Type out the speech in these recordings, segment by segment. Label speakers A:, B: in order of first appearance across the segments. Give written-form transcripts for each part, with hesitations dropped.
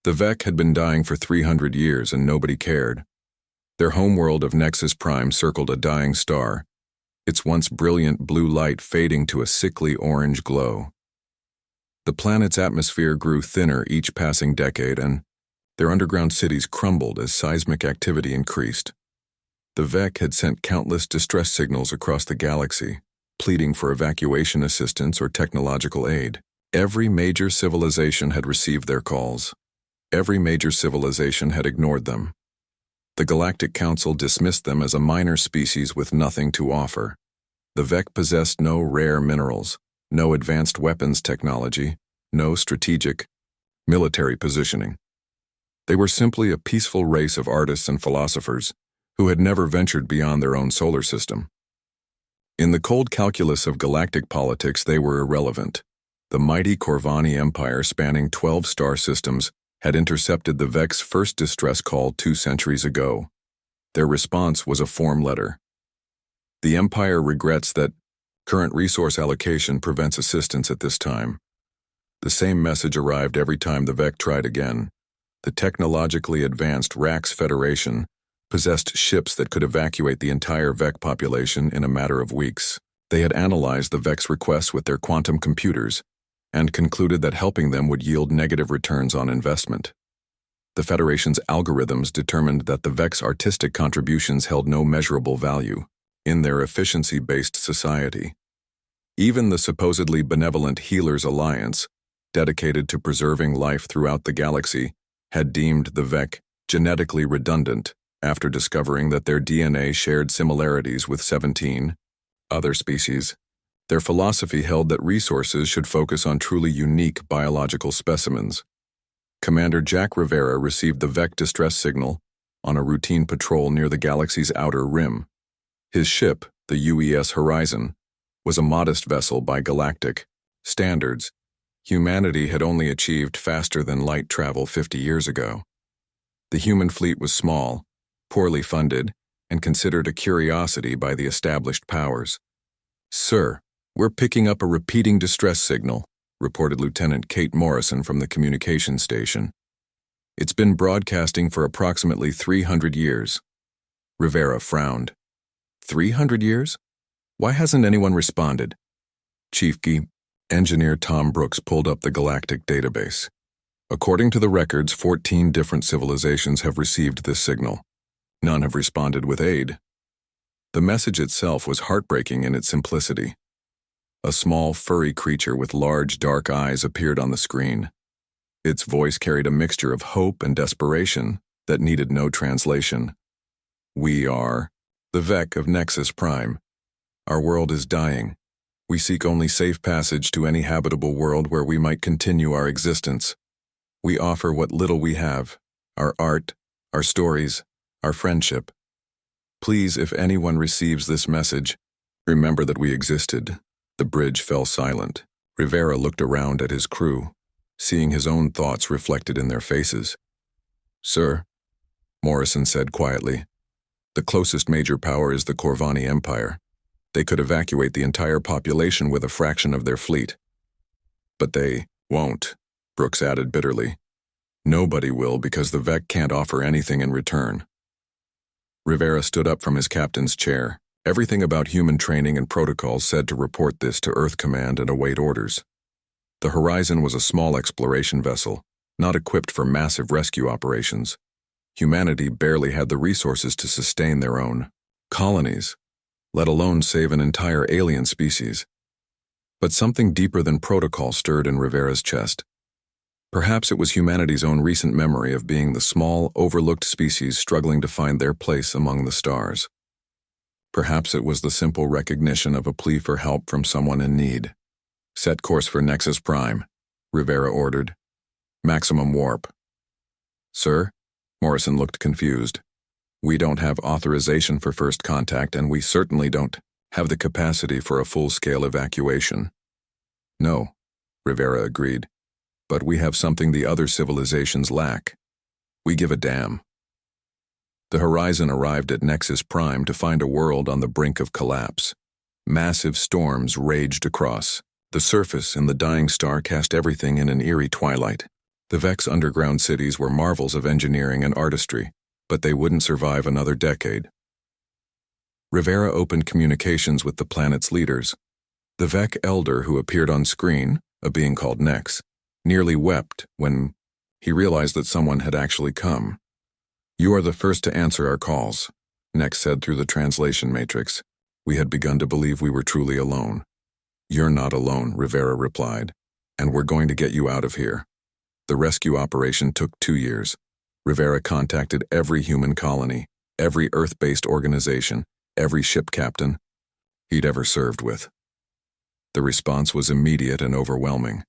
A: The Vec had been dying for 300 years and nobody cared. Their homeworld of Nexus Prime circled a dying star, its once brilliant blue light fading to a sickly orange glow. The planet's atmosphere grew thinner each passing decade, and their underground cities crumbled as seismic activity increased. The Vec had sent countless distress signals across the galaxy, pleading for evacuation assistance or technological aid. Every major civilization had received their calls. Every major civilization had ignored them. The Galactic Council dismissed them as a minor species with nothing to offer. The Vec possessed no rare minerals, no advanced weapons technology, no strategic, military positioning. They were simply a peaceful race of artists and philosophers who had never ventured beyond their own solar system. In the cold calculus of galactic politics, they were irrelevant. The mighty Corvani Empire, spanning 12 star systems, had intercepted the Vec's first distress call 2 centuries ago. Their response was a form letter. The Empire regrets that current resource allocation prevents assistance at this time. The same message arrived every time the Vec tried again. The technologically advanced Rax Federation possessed ships that could evacuate the entire Vec population in a matter of weeks. They had analyzed the Vec's requests with their quantum computers and concluded that helping them would yield negative returns on investment. The Federation's algorithms determined that the Vec's artistic contributions held no measurable value in their efficiency-based society. Even the supposedly benevolent Healers Alliance, dedicated to preserving life throughout the galaxy, had deemed the Vec genetically redundant after discovering that their DNA shared similarities with 17 other species. Their philosophy held that resources should focus on truly unique biological specimens. Commander Jack Rivera received the Vec distress signal on a routine patrol near the galaxy's outer rim. His ship, the UES Horizon, was a modest vessel by galactic standards. Humanity had only achieved faster-than-light travel 50 years ago. The human fleet was small, poorly funded, and considered a curiosity by the established powers. "Sir, we're picking up a repeating distress signal," reported Lieutenant Kate Morrison from the communication station. "It's been broadcasting for approximately 300 years. Rivera frowned. 300 years? Why hasn't anyone responded? Chief Engineer Tom Brooks pulled up the galactic database. According to the records, 14 different civilizations have received this signal. None have responded with aid. The message itself was heartbreaking in its simplicity. A small, furry creature with large, dark eyes appeared on the screen. Its voice carried a mixture of hope and desperation that needed no translation. "We are the Vec of Nexus Prime. Our world is dying. We seek only safe passage to any habitable world where we might continue our existence. We offer what little we have, our art, our stories, our friendship. Please, if anyone receives this message, remember that we existed." The bridge fell silent. Rivera looked around at his crew, seeing his own thoughts reflected in their faces. "Sir," Morrison said quietly, "the closest major power is the Corvani Empire. They could evacuate the entire population with a fraction of their fleet." "But they won't," Brooks added bitterly. "Nobody will, because the Vec can't offer anything in return." Rivera stood up from his captain's chair. Everything about human training and protocols said to report this to Earth Command and await orders. The Horizon was a small exploration vessel, not equipped for massive rescue operations. Humanity barely had the resources to sustain their own colonies, let alone save an entire alien species. But something deeper than protocol stirred in Rivera's chest. Perhaps it was humanity's own recent memory of being the small, overlooked species struggling to find their place among the stars. Perhaps it was the simple recognition of a plea for help from someone in need. "Set course for Nexus Prime," Rivera ordered. "Maximum warp." "Sir?" Morrison looked confused. "We don't have authorization for first contact, and we certainly don't have the capacity for a full-scale evacuation." "No," Rivera agreed. "But we have something the other civilizations lack. We give a damn." The Horizon arrived at Nexus Prime to find a world on the brink of collapse. Massive storms raged across. The surface and the dying star cast everything in an eerie twilight. The Vec's underground cities were marvels of engineering and artistry, but they wouldn't survive another decade. Rivera opened communications with the planet's leaders. The Vec elder who appeared on screen, a being called Nex, nearly wept when he realized that someone had actually come. "You are the first to answer our calls," Nex said through the translation matrix. "We had begun to believe we were truly alone." "You're not alone," Rivera replied, "and we're going to get you out of here." The rescue operation took 2 years. Rivera contacted every human colony, every Earth-based organization, every ship captain he'd ever served with. The response was immediate and overwhelming.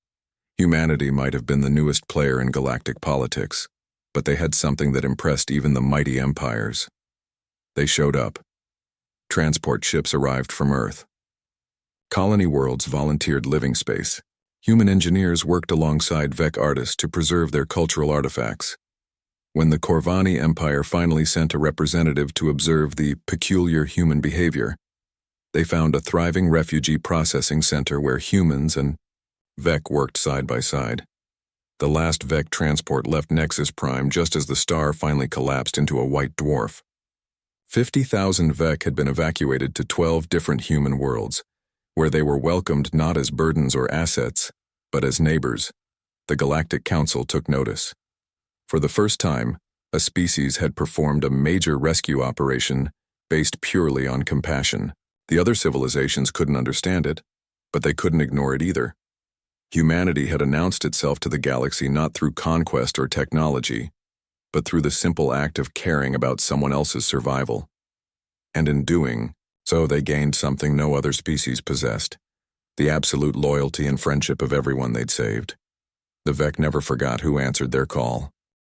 A: Humanity might have been the newest player in galactic politics, but they had something that impressed even the mighty empires. They showed up. Transport ships arrived from Earth. Colony worlds volunteered living space. Human engineers worked alongside Vec artists to preserve their cultural artifacts. When the Corvani Empire finally sent a representative to observe the peculiar human behavior, they found a thriving refugee processing center where humans and Vec worked side by side. The last Vec transport left Nexus Prime just as the star finally collapsed into a white dwarf. 50,000 Vec had been evacuated to 12 different human worlds, where they were welcomed not as burdens or assets, but as neighbors. The Galactic Council took notice. For the first time, a species had performed a major rescue operation based purely on compassion. The other civilizations couldn't understand it, but they couldn't ignore it either. Humanity had announced itself to the galaxy not through conquest or technology, but through the simple act of caring about someone else's survival. And in doing so, they gained something no other species possessed: the absolute loyalty and friendship of everyone they'd saved. The Vec never forgot who answered their call.